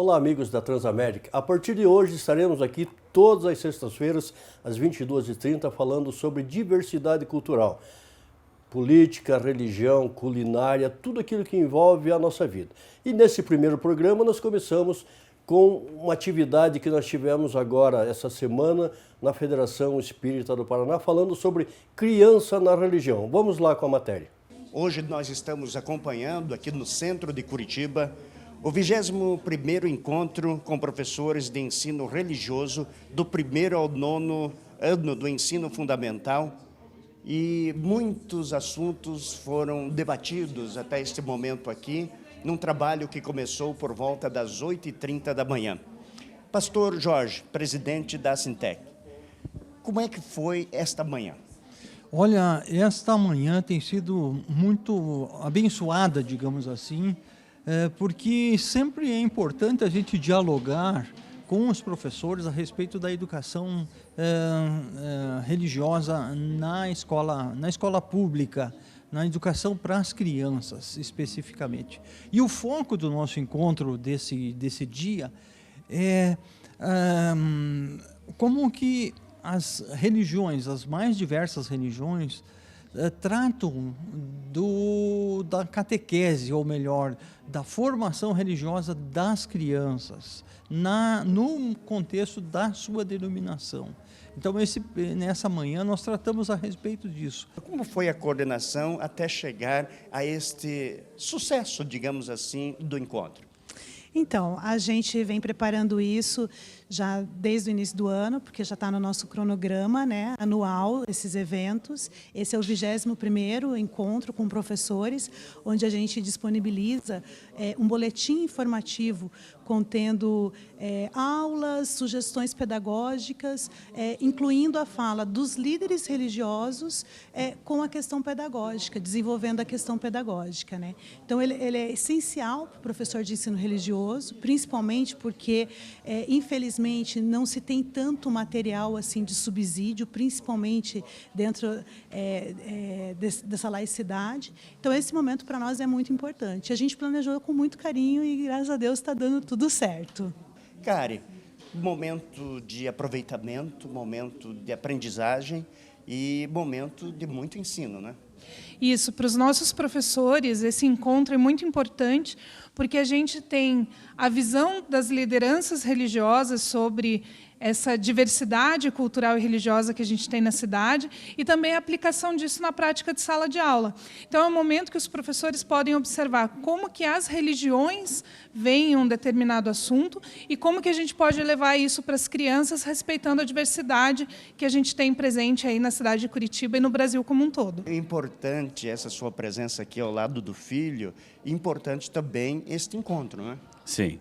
Olá, amigos da Transamérica. A partir de hoje estaremos aqui todas as sextas-feiras, às 22h30, falando sobre diversidade cultural. Política, religião, culinária, tudo aquilo que envolve a nossa vida. E nesse primeiro programa nós começamos com uma atividade que nós tivemos agora, essa semana, na Federação Espírita do Paraná, falando sobre criança na religião. Vamos lá com a matéria. Hoje nós estamos acompanhando aqui no centro de Curitiba o 21º encontro com professores de ensino religioso do 1º ao 9º ano do ensino fundamental, e muitos assuntos foram debatidos até este momento aqui, num trabalho que começou por volta das 8h30 da manhã. Pastor Jorge, presidente da Sintec, como é que foi esta manhã? Olha, esta manhã tem sido muito abençoada, digamos assim, porque sempre é importante a gente dialogar com os professores a respeito da educação religiosa na escola pública, na educação para as crianças, especificamente. E o foco do nosso encontro desse dia é como que as religiões, as mais diversas religiões, tratam da catequese, ou melhor, da formação religiosa das crianças, no contexto da sua denominação. Então, nessa manhã, nós tratamos a respeito disso. Como foi a coordenação até chegar a este sucesso, digamos assim, do encontro? Então, a gente vem preparando isso já desde o início do ano, porque já está no nosso cronograma, né, anual, esses eventos. Esse é o 21º encontro com professores, onde a gente disponibiliza um boletim informativo contendo aulas, sugestões pedagógicas, incluindo a fala dos líderes religiosos com a questão pedagógica, desenvolvendo a questão pedagógica, né? Então, ele é essencial para o professor de ensino religioso, principalmente porque, infelizmente, não se tem tanto material assim de subsídio, principalmente dentro dessa laicidade. Então, esse momento para nós é muito importante. A gente planejou com muito carinho e, graças a Deus, está dando tudo certo. Kari, momento de aproveitamento, momento de aprendizagem e momento de muito ensino, né? Isso, para os nossos professores, esse encontro é muito importante, porque a gente tem a visão das lideranças religiosas sobre essa diversidade cultural e religiosa que a gente tem na cidade e também a aplicação disso na prática de sala de aula. Então, é um momento que os professores podem observar como que as religiões veem um determinado assunto e como que a gente pode levar isso para as crianças, respeitando a diversidade que a gente tem presente aí na cidade de Curitiba e no Brasil como um todo. É importante essa sua presença aqui ao lado do filho, importante também este encontro, né? Sim.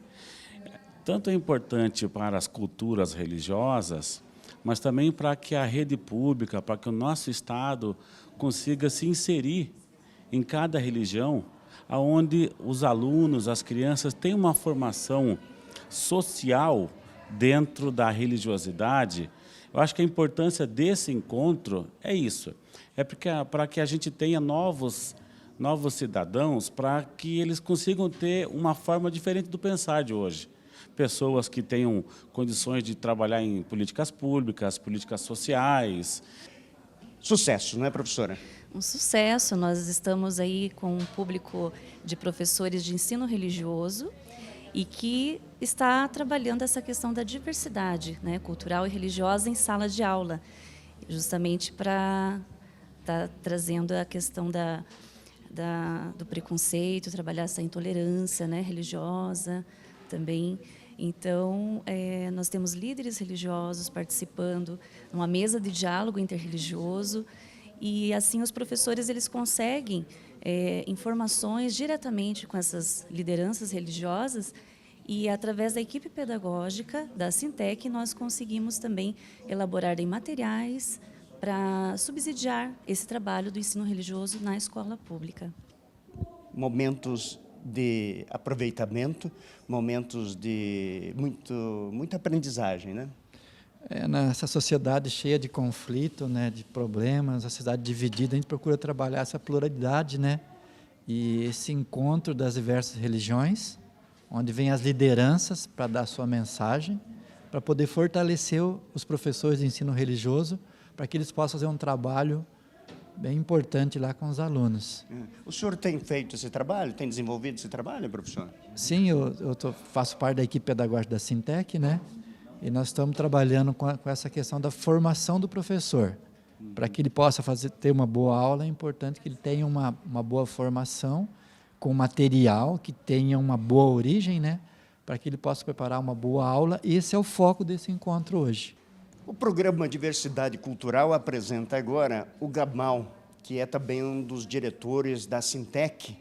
Tanto é importante para as culturas religiosas, mas também para que a rede pública, para que o nosso Estado consiga se inserir em cada religião, onde os alunos, as crianças, têm uma formação social dentro da religiosidade. Eu acho que a importância desse encontro é isso, para que a gente tenha novos cidadãos, para que eles consigam ter uma forma diferente do pensar de hoje. Pessoas que tenham condições de trabalhar em políticas públicas, políticas sociais. Sucesso, não é, professora? Um sucesso. Nós estamos aí com um público de professores de ensino religioso e que está trabalhando essa questão da diversidade, né, cultural e religiosa em sala de aula, justamente para estar trazendo a questão do preconceito, trabalhar essa intolerância, né, religiosa também. Então, nós temos líderes religiosos participando numa mesa de diálogo interreligioso e, assim, os professores eles conseguem informações diretamente com essas lideranças religiosas e, através da equipe pedagógica da Sintec, nós conseguimos também elaborar materiais para subsidiar esse trabalho do ensino religioso na escola pública. Momentos de aproveitamento, momentos de muita aprendizagem, né? Nessa sociedade cheia de conflito, né, de problemas, a sociedade dividida, a gente procura trabalhar essa pluralidade, né? E esse encontro das diversas religiões onde vem as lideranças para dar sua mensagem, para poder fortalecer os professores de ensino religioso, para que eles possam fazer um trabalho bem importante lá com os alunos. O senhor tem feito esse trabalho? Tem desenvolvido esse trabalho, professor? Sim, faço parte da equipe pedagógica da Sintec, né? E nós estamos trabalhando com essa questão da formação do professor. Para que ele possa ter uma boa aula, é importante que ele tenha uma boa formação, com material, que tenha uma boa origem, né? Para que ele possa preparar uma boa aula. E esse é o foco desse encontro hoje. O programa Diversidade Cultural apresenta agora o Gamal, que é também um dos diretores da Sintec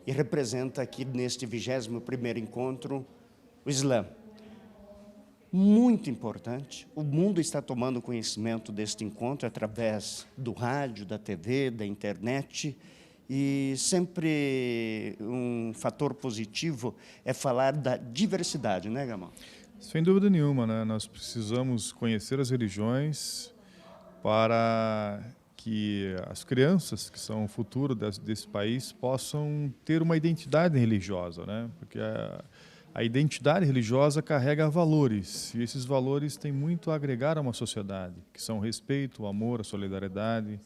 e representa aqui neste 21º encontro o Islã. Muito importante, o mundo está tomando conhecimento deste encontro através do rádio, da TV, da internet, e sempre um fator positivo é falar da diversidade, né, Gamal? Sem dúvida nenhuma, né? Nós precisamos conhecer as religiões para que as crianças, que são o futuro desse país, possam ter uma identidade religiosa, né? Porque a identidade religiosa carrega valores, e esses valores têm muito a agregar a uma sociedade, que são o respeito, o amor, a solidariedade,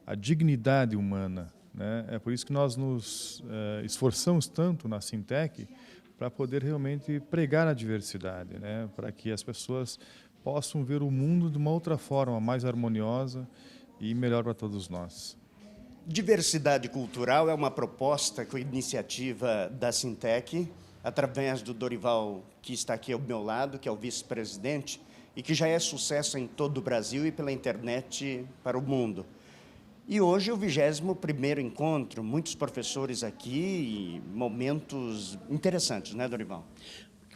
a dignidade humana, né? É por isso que nós nos esforçamos tanto na Sintec para poder realmente pregar a diversidade, né? Para que as pessoas possam ver o mundo de uma outra forma, mais harmoniosa e melhor para todos nós. Diversidade cultural é uma proposta com iniciativa da Sintec, através do Dorival, que está aqui ao meu lado, que é o vice-presidente, e que já é sucesso em todo o Brasil e pela internet para o mundo. E hoje o 21º encontro, muitos professores aqui e momentos interessantes, né, Dorival?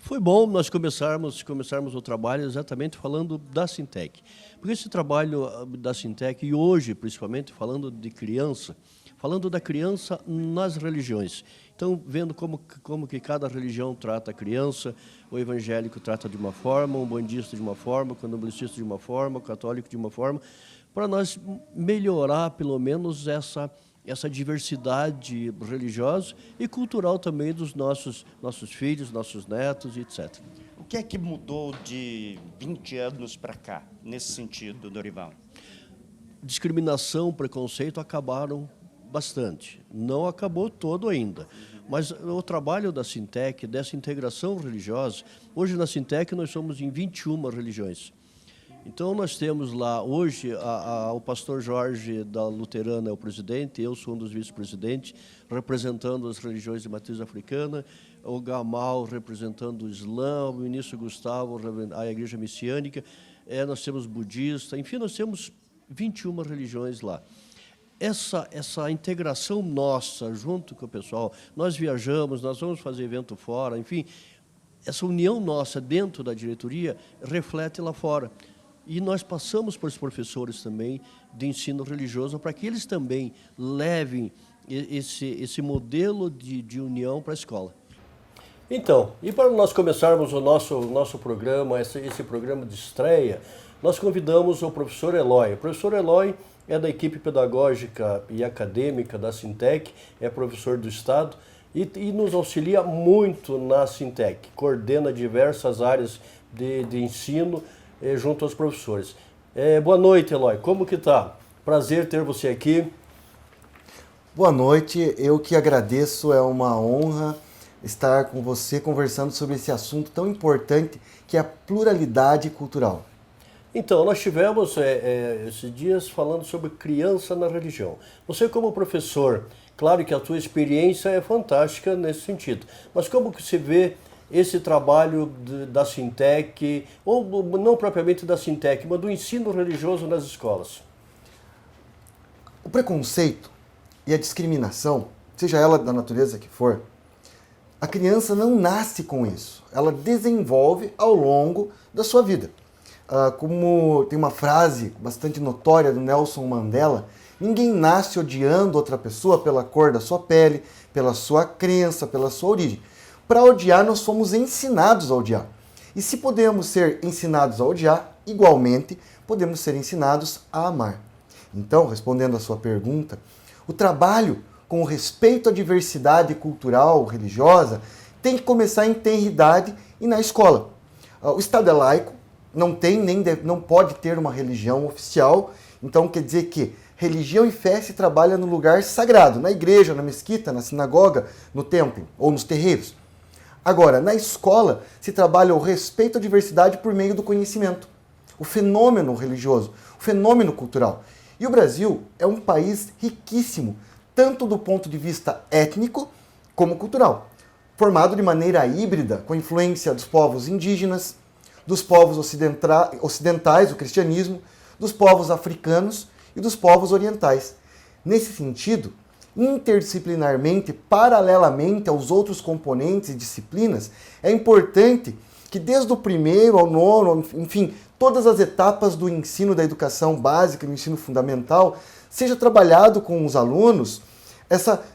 Foi bom nós começarmos o trabalho exatamente falando da Sintec. Porque esse trabalho da Sintec, e hoje principalmente falando de criança, falando da criança nas religiões. Então, vendo como que cada religião trata a criança, o evangélico trata de uma forma, o bandista de uma forma, o candomblessista de uma forma, o católico de uma forma, para nós melhorar, pelo menos, essa diversidade religiosa e cultural também dos nossos filhos, nossos netos, etc. O que é que mudou de 20 anos para cá, nesse sentido, Dorival? Discriminação, preconceito acabaram bastante. Não acabou todo ainda. Mas o trabalho da Sintec, dessa integração religiosa, hoje na Sintec nós somos em 21 religiões. Então, nós temos lá, hoje, o pastor Jorge da Luterana é o presidente, eu sou um dos vice-presidentes, representando as religiões de matriz africana, o Gamal representando o Islã, o ministro Gustavo, a Igreja Messiânica, nós temos budista, enfim, nós temos 21 religiões lá. Essa integração nossa, junto com o pessoal, nós viajamos, nós vamos fazer evento fora, enfim, essa união nossa dentro da diretoria reflete lá fora. E nós passamos para os professores também de ensino religioso para que eles também levem esse modelo de união para a escola. Então, e para nós começarmos o nosso programa, esse programa de estreia, nós convidamos o professor Eloy. O professor Eloy é da equipe pedagógica e acadêmica da Sintec, é professor do Estado e nos auxilia muito na Sintec, coordena diversas áreas de ensino, junto aos professores. Boa noite, Eloy. Como que tá? Prazer ter você aqui. Boa noite. Eu que agradeço. É uma honra estar com você conversando sobre esse assunto tão importante que é a pluralidade cultural. Então, nós tivemos esses dias falando sobre criança na religião. Você como professor, claro que a tua experiência é fantástica nesse sentido, mas como que você vê esse trabalho da Sintec, ou não propriamente da Sintec, mas do ensino religioso nas escolas? O preconceito e a discriminação, seja ela da natureza que for, a criança não nasce com isso. Ela desenvolve ao longo da sua vida. Como tem uma frase bastante notória do Nelson Mandela, ninguém nasce odiando outra pessoa pela cor da sua pele, pela sua crença, pela sua origem. Para odiar, nós fomos ensinados a odiar. E se podemos ser ensinados a odiar, igualmente podemos ser ensinados a amar. Então, respondendo à sua pergunta, o trabalho com respeito à diversidade cultural, religiosa, tem que começar em tenra idade e na escola. O Estado é laico, não pode ter uma religião oficial, então quer dizer que religião e fé se trabalha no lugar sagrado, na igreja, na mesquita, na sinagoga, no templo ou nos terreiros. Agora, na escola se trabalha o respeito à diversidade por meio do conhecimento, o fenômeno religioso, o fenômeno cultural. E o Brasil é um país riquíssimo, tanto do ponto de vista étnico como cultural, formado de maneira híbrida, com influência dos povos indígenas, dos povos ocidentais, o cristianismo, dos povos africanos e dos povos orientais. Nesse sentido, interdisciplinarmente, paralelamente aos outros componentes e disciplinas, é importante que desde o primeiro ao nono, enfim, todas as etapas do ensino da educação básica, do ensino fundamental, seja trabalhado com os alunos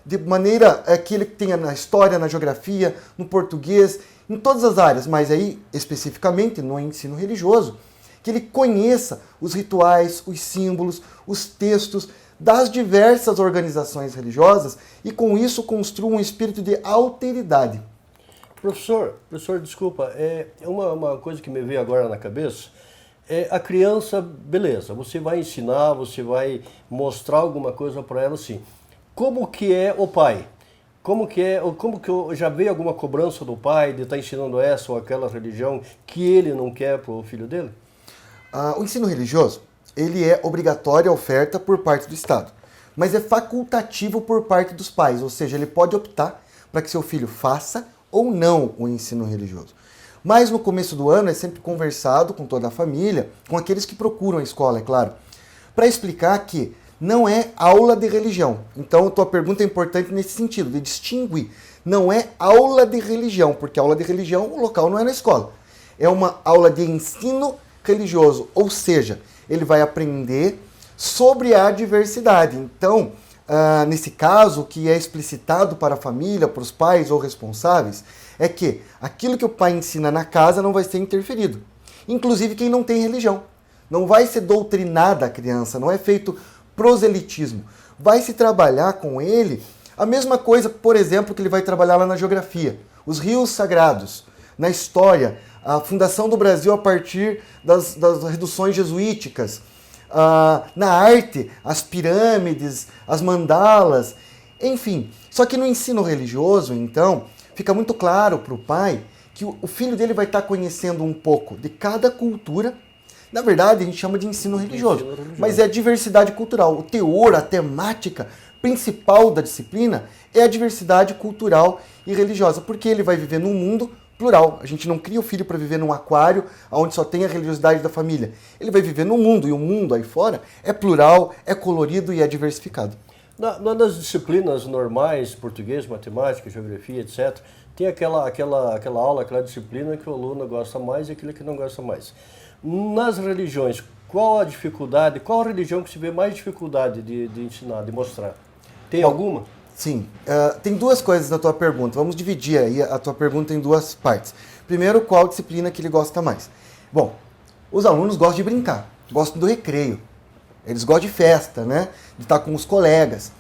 de maneira que ele tenha na história, na geografia, no português, em todas as áreas, mas aí especificamente no ensino religioso, que ele conheça os rituais, os símbolos, os textos das diversas organizações religiosas e com isso construa um espírito de alteridade. Professor, desculpa, uma coisa que me veio agora na cabeça é a criança, beleza, você vai ensinar, você vai mostrar alguma coisa para ela assim. Como que é o pai? Como que já veio alguma cobrança do pai de estar ensinando essa ou aquela religião que ele não quer para o filho dele? O ensino religioso, ele é obrigatório a oferta por parte do Estado, mas é facultativo por parte dos pais, ou seja, ele pode optar para que seu filho faça ou não o ensino religioso. Mas no começo do ano é sempre conversado com toda a família, com aqueles que procuram a escola, é claro, para explicar que não é aula de religião. Então, a tua pergunta é importante nesse sentido, de distinguir. Não é aula de religião, porque aula de religião, o local não é na escola. É uma aula de ensino religioso, ou seja, ele vai aprender sobre a diversidade. Então, nesse caso, o que é explicitado para a família, para os pais ou responsáveis, é que aquilo que o pai ensina na casa não vai ser interferido. Inclusive quem não tem religião. Não vai ser doutrinada a criança, não é feito proselitismo. Vai se trabalhar com ele a mesma coisa, por exemplo, que ele vai trabalhar lá na geografia. Os rios sagrados, na história, a fundação do Brasil a partir das reduções jesuíticas, na arte, as pirâmides, as mandalas, enfim. Só que no ensino religioso, então, fica muito claro para o pai que o filho dele vai estar conhecendo um pouco de cada cultura. Na verdade, a gente chama de ensino religioso, mas é a diversidade cultural. O teor, a temática principal da disciplina é a diversidade cultural e religiosa, porque ele vai viver num mundo plural. A gente não cria o filho para viver num aquário onde só tem a religiosidade da família. Ele vai viver no mundo, e o mundo aí fora é plural, é colorido e é diversificado. Nas disciplinas normais, português, matemática, geografia, etc., tem aquela aula, aquela disciplina que o aluno gosta mais e aquilo que não gosta mais. Nas religiões, qual a dificuldade, qual a religião que se vê mais dificuldade de ensinar, de mostrar? Tem alguma? Sim. Tem duas coisas na tua pergunta. Vamos dividir aí a tua pergunta em duas partes. Primeiro, qual disciplina que ele gosta mais? Bom, os alunos gostam de brincar, gostam do recreio. Eles gostam de festa, né? De estar com os colegas.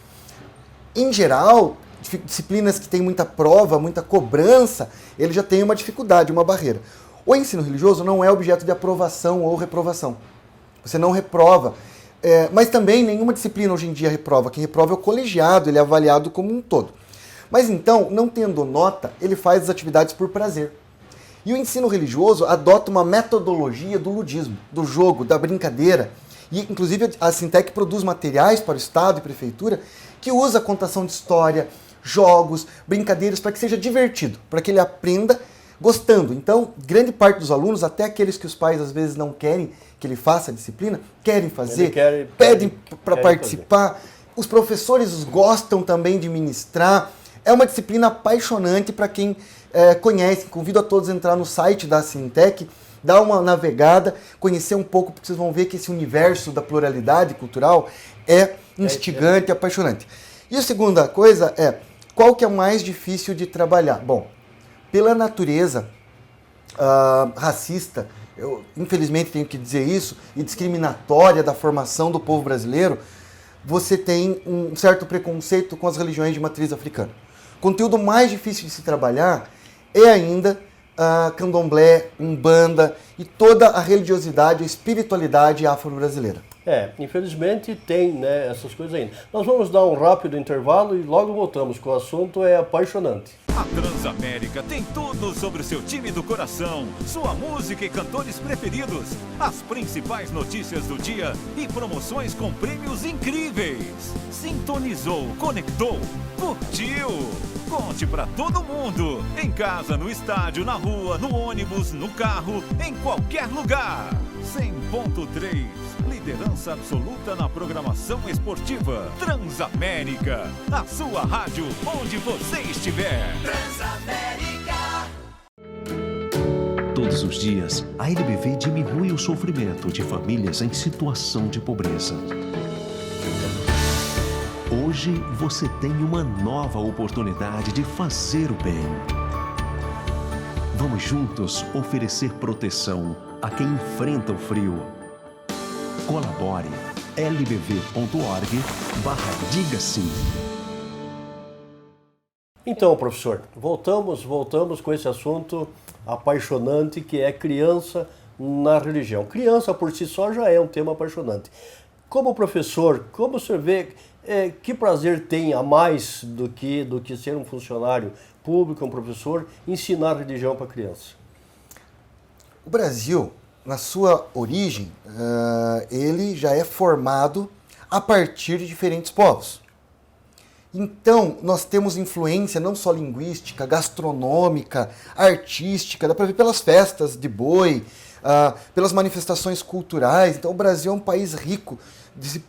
Em geral, disciplinas que têm muita prova, muita cobrança, ele já tem uma dificuldade, uma barreira. O ensino religioso não é objeto de aprovação ou reprovação. Você não reprova. Mas também nenhuma disciplina hoje em dia reprova. Quem reprova é o colegiado, ele é avaliado como um todo. Mas então, não tendo nota, ele faz as atividades por prazer. E o ensino religioso adota uma metodologia do ludismo, do jogo, da brincadeira. E, inclusive, a Sintec produz materiais para o Estado e Prefeitura que usa a contação de história, jogos, brincadeiras, para que seja divertido, para que ele aprenda gostando. Então, grande parte dos alunos, até aqueles que os pais às vezes não querem que ele faça a disciplina, querem fazer, pedem para participar. Os professores gostam também de ministrar. É uma disciplina apaixonante para quem conhece. Convido a todos a entrar no site da Sintec, dar uma navegada, conhecer um pouco, porque vocês vão ver que esse universo da pluralidade cultural é instigante, apaixonante. E a segunda coisa é, qual que é o mais difícil de trabalhar? Bom, pela natureza racista, eu infelizmente tenho que dizer isso, e discriminatória da formação do povo brasileiro, você tem um certo preconceito com as religiões de matriz africana. O conteúdo mais difícil de se trabalhar e ainda candomblé, umbanda e toda a religiosidade, a espiritualidade afro-brasileira. Infelizmente tem, né, essas coisas ainda. Nós vamos dar um rápido intervalo e logo voltamos, com o assunto é apaixonante. A Transamérica tem tudo sobre o seu time do coração, sua música e cantores preferidos, as principais notícias do dia e promoções com prêmios incríveis. Sintonizou, conectou, curtiu. Conte pra todo mundo, em casa, no estádio, na rua, no ônibus, no carro, em qualquer lugar. 100.3, liderança absoluta na programação esportiva. Transamérica, a sua rádio onde você estiver. Transamérica. Todos os dias, a LBV diminui o sofrimento de famílias em situação de pobreza. Hoje você tem uma nova oportunidade de fazer o bem. Vamos juntos oferecer proteção a quem enfrenta o frio. Colabore lbv.org/diga-sim. Então, professor, voltamos com esse assunto apaixonante que é criança na religião. Criança por si só já é um tema apaixonante. Como professor, como o senhor vê, que prazer tem a mais do que ser um funcionário público, um professor, ensinar religião para criança? O Brasil, na sua origem, ele já é formado a partir de diferentes povos. Então, nós temos influência não só linguística, gastronômica, artística, dá para ver pelas festas de boi, pelas manifestações culturais. Então, o Brasil é um país rico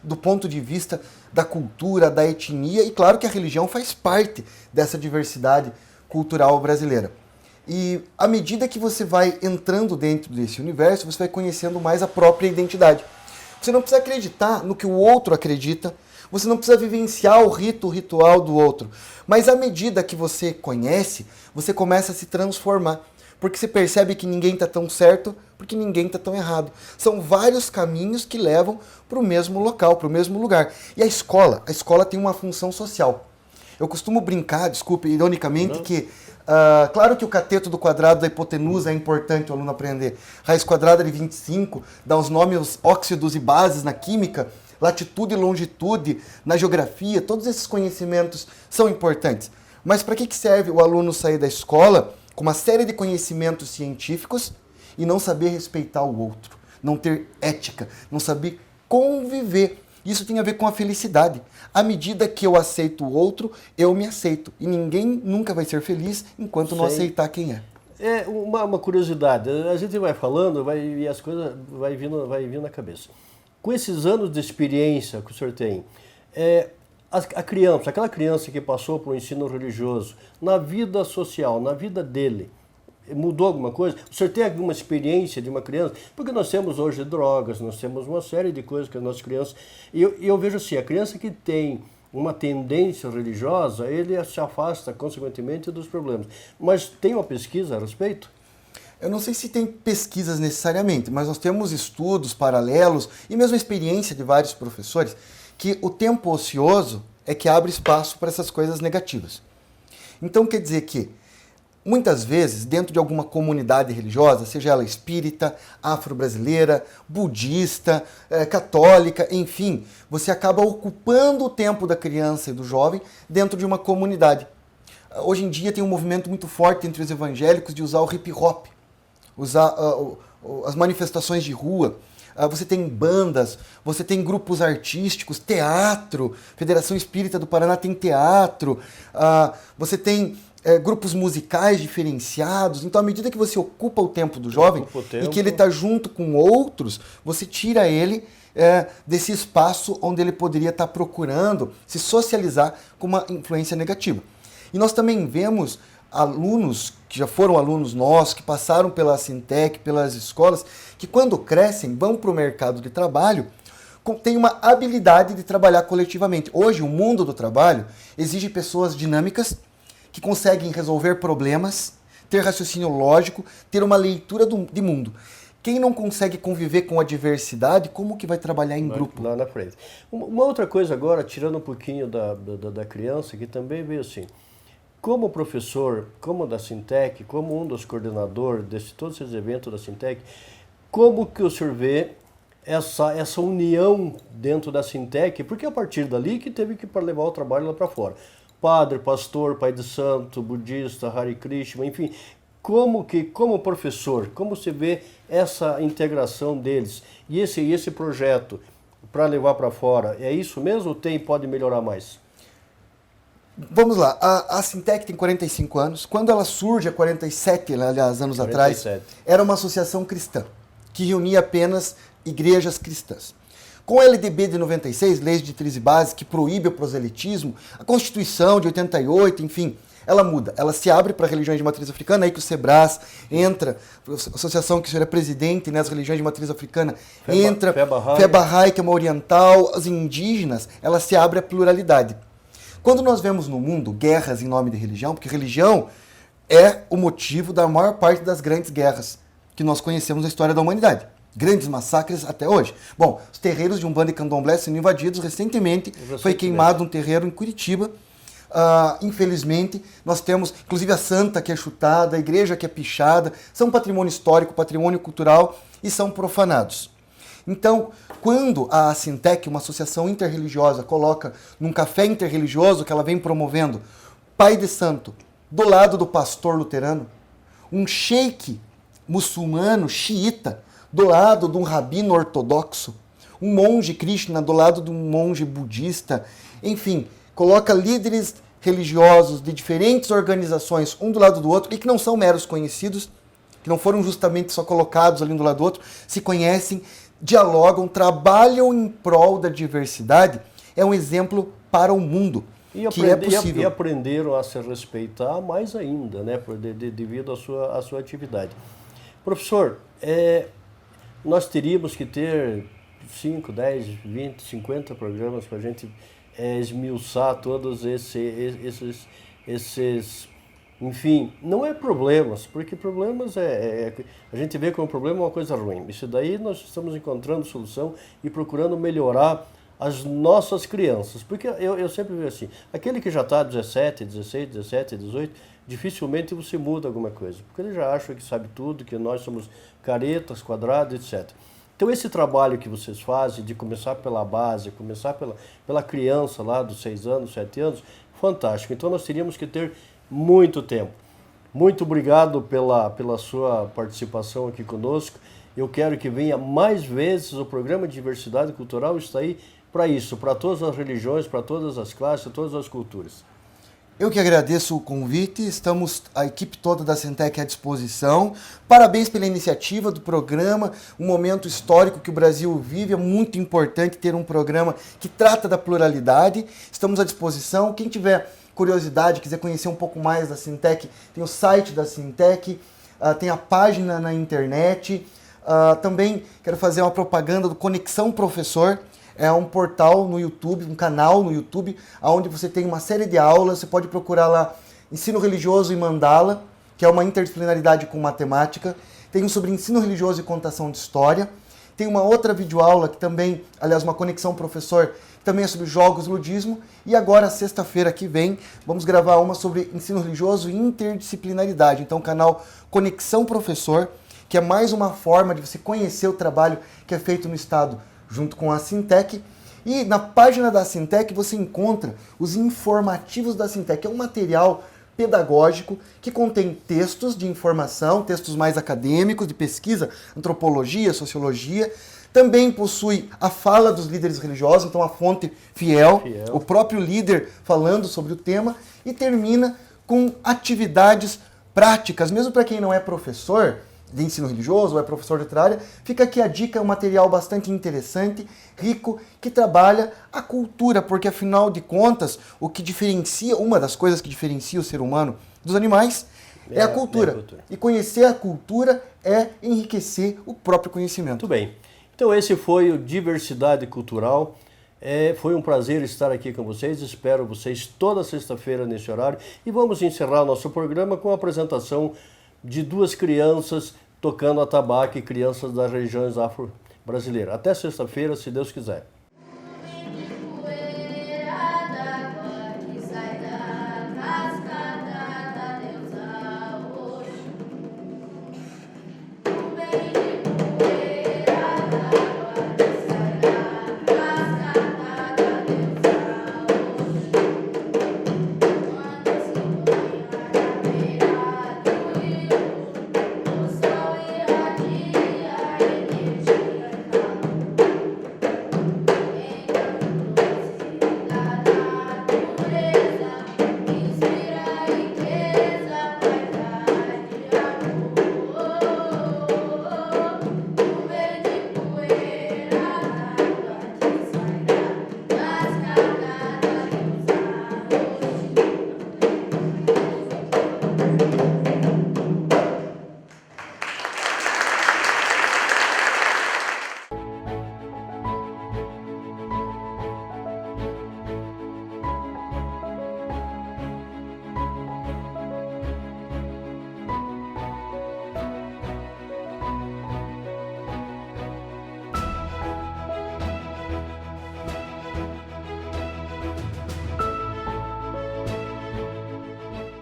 do ponto de vista da cultura, da etnia, e claro que a religião faz parte dessa diversidade cultural brasileira. E à medida que você vai entrando dentro desse universo, você vai conhecendo mais a própria identidade. Você não precisa acreditar no que o outro acredita, você não precisa vivenciar o ritual do outro. Mas à medida que você conhece, você começa a se transformar. Porque você percebe que ninguém está tão certo, porque ninguém está tão errado. São vários caminhos que levam para o mesmo local, para o mesmo lugar. E a escola tem uma função social. Eu costumo brincar, desculpe, ironicamente, que claro que o cateto do quadrado da hipotenusa é importante o aluno aprender. Raiz quadrada de 25, dá os nomes óxidos e bases na química, latitude e longitude na geografia, todos esses conhecimentos são importantes. Mas para que serve o aluno sair da escola com uma série de conhecimentos científicos e não saber respeitar o outro, não ter ética, não saber conviver? Isso tem a ver com a felicidade. À medida que eu aceito o outro, eu me aceito. E ninguém nunca vai ser feliz enquanto não aceitar quem é. É uma curiosidade. A gente vai falando e as coisas vai vindo na cabeça. Com esses anos de experiência que o senhor tem, aquela criança que passou por um ensino religioso, na vida social, na vida dele, mudou alguma coisa? O senhor tem alguma experiência de uma criança? Porque nós temos hoje drogas, nós temos uma série de coisas que as nossas crianças... E eu vejo assim, a criança que tem uma tendência religiosa, ele se afasta, consequentemente, dos problemas. Mas tem uma pesquisa a respeito? Eu não sei se tem pesquisas necessariamente, mas nós temos estudos paralelos e mesmo a experiência de vários professores que o tempo ocioso é que abre espaço para essas coisas negativas. Então quer dizer que muitas vezes, dentro de alguma comunidade religiosa, seja ela espírita, afro-brasileira, budista, católica, enfim, você acaba ocupando o tempo da criança e do jovem dentro de uma comunidade. Hoje em dia tem um movimento muito forte entre os evangélicos de usar o hip hop, usar as manifestações de rua. Você tem bandas, você tem grupos artísticos, teatro, Federação Espírita do Paraná tem teatro, você tem grupos musicais diferenciados. Então, à medida que você ocupa o tempo do jovem e que ele está junto com outros, você tira ele desse espaço onde ele poderia estar procurando se socializar com uma influência negativa. E nós também vemos alunos que já foram alunos nossos, que passaram pela Sintec, pelas escolas, que quando crescem, vão para o mercado de trabalho, têm uma habilidade de trabalhar coletivamente. Hoje, o mundo do trabalho exige pessoas dinâmicas, que conseguem resolver problemas, ter raciocínio lógico, ter uma leitura de mundo. Quem não consegue conviver com a diversidade, como que vai trabalhar em grupo? Lá na frente. Uma outra coisa agora, tirando um pouquinho da criança, que também veio assim. como professor, como da Sintec, como um dos coordenadores de todos esses eventos da Sintec, como que o senhor vê essa união dentro da Sintec? Porque é a partir dali que teve que levar o trabalho lá para fora. Padre, pastor, pai de santo, budista, Hare Krishna, enfim, como professor, como você vê essa integração deles e esse projeto para levar para fora, é isso mesmo ou pode melhorar mais? Vamos lá, a Sintec tem 45 anos. Quando ela surge, há 47, aliás, anos 47. atrás, era uma associação cristã, que reunia apenas igrejas cristãs. Com a LDB de 96, Leis de Diretriz e Base, que proíbe o proselitismo, a Constituição de 88, enfim, ela muda. Ela se abre para religiões de matriz africana, aí que o SEBRAS entra, a associação que o senhor é presidente, né, as religiões de matriz africana, entra, Febahai, que é uma oriental, as indígenas, ela se abre à pluralidade. Quando nós vemos no mundo guerras em nome de religião, porque religião é o motivo da maior parte das grandes guerras que nós conhecemos na história da humanidade. Grandes massacres até hoje. Bom, os terreiros de Umbanda e Candomblé sendo invadidos recentemente. Foi queimado um terreiro em Curitiba. Infelizmente, nós temos, inclusive, a santa que é chutada, a igreja que é pichada, são patrimônio histórico, patrimônio cultural e são profanados. Então, quando a Sintec, uma associação interreligiosa, coloca num café interreligioso que ela vem promovendo, pai de santo do lado do pastor luterano, um sheik muçulmano, xiita, do lado de um rabino ortodoxo, um monge Krishna do lado de um monge budista, enfim, coloca líderes religiosos de diferentes organizações, um do lado do outro, e que não são meros conhecidos, que não foram justamente só colocados ali um do lado do outro, se conhecem, dialogam, trabalham em prol da diversidade, é um exemplo para o mundo, que é possível. E aprenderam a se respeitar mais ainda, né, devido à sua atividade. Professor, nós teríamos que ter 5, 10, 20, 50 programas para a gente esmiuçar todos esses, enfim, não é problemas, porque problemas a gente vê como problema uma coisa ruim. Isso daí nós estamos encontrando solução e procurando melhorar as nossas crianças, porque eu sempre vejo assim, aquele que já está 17, 16, 17, 18, dificilmente você muda alguma coisa, porque ele já acha que sabe tudo, que nós somos caretas, quadrados, etc. Então esse trabalho que vocês fazem de começar pela base, começar pela criança lá dos 6 anos, 7 anos, fantástico. Então nós teríamos que ter muito tempo. Muito obrigado pela sua participação aqui conosco. Eu quero que venha mais vezes. O programa de Diversidade Cultural está aí para isso, para todas as religiões, para todas as classes, todas as culturas. Eu que agradeço o convite, estamos, a equipe toda da Sintec à disposição. Parabéns pela iniciativa do programa, um momento histórico que o Brasil vive, é muito importante ter um programa que trata da pluralidade. Estamos à disposição, quem tiver curiosidade, quiser conhecer um pouco mais da Sintec, tem o site da Sintec, tem a página na internet. Também quero fazer uma propaganda do Conexão Professor, é um portal no YouTube, um canal no YouTube, onde você tem uma série de aulas, você pode procurar lá Ensino Religioso e Mandala, que é uma interdisciplinaridade com matemática, tem um sobre ensino religioso e contação de história, tem uma outra videoaula que também, aliás, uma Conexão Professor, que também é sobre jogos e ludismo, e agora, sexta-feira que vem, vamos gravar uma sobre ensino religioso e interdisciplinaridade, então o canal Conexão Professor, que é mais uma forma de você conhecer o trabalho que é feito no Estado junto com a Sintec. E na página da Sintec você encontra os informativos da Sintec. É um material pedagógico que contém textos de informação, textos mais acadêmicos, de pesquisa, antropologia, sociologia. Também possui a fala dos líderes religiosos, então a fonte fiel, o próprio líder falando sobre o tema. E termina com atividades práticas, mesmo para quem não é professor de ensino religioso ou é professor de outra área, fica aqui a dica, é um material bastante interessante, rico, que trabalha a cultura, porque afinal de contas, o que diferencia, uma das coisas que diferencia o ser humano dos animais é a cultura. E conhecer a cultura é enriquecer o próprio conhecimento. Muito bem. Então esse foi o Diversidade Cultural. Foi um prazer estar aqui com vocês, espero vocês toda sexta-feira nesse horário. E vamos encerrar nosso programa com a apresentação de 2 crianças tocando atabaque, crianças das regiões afro-brasileiras. Até sexta-feira, se Deus quiser.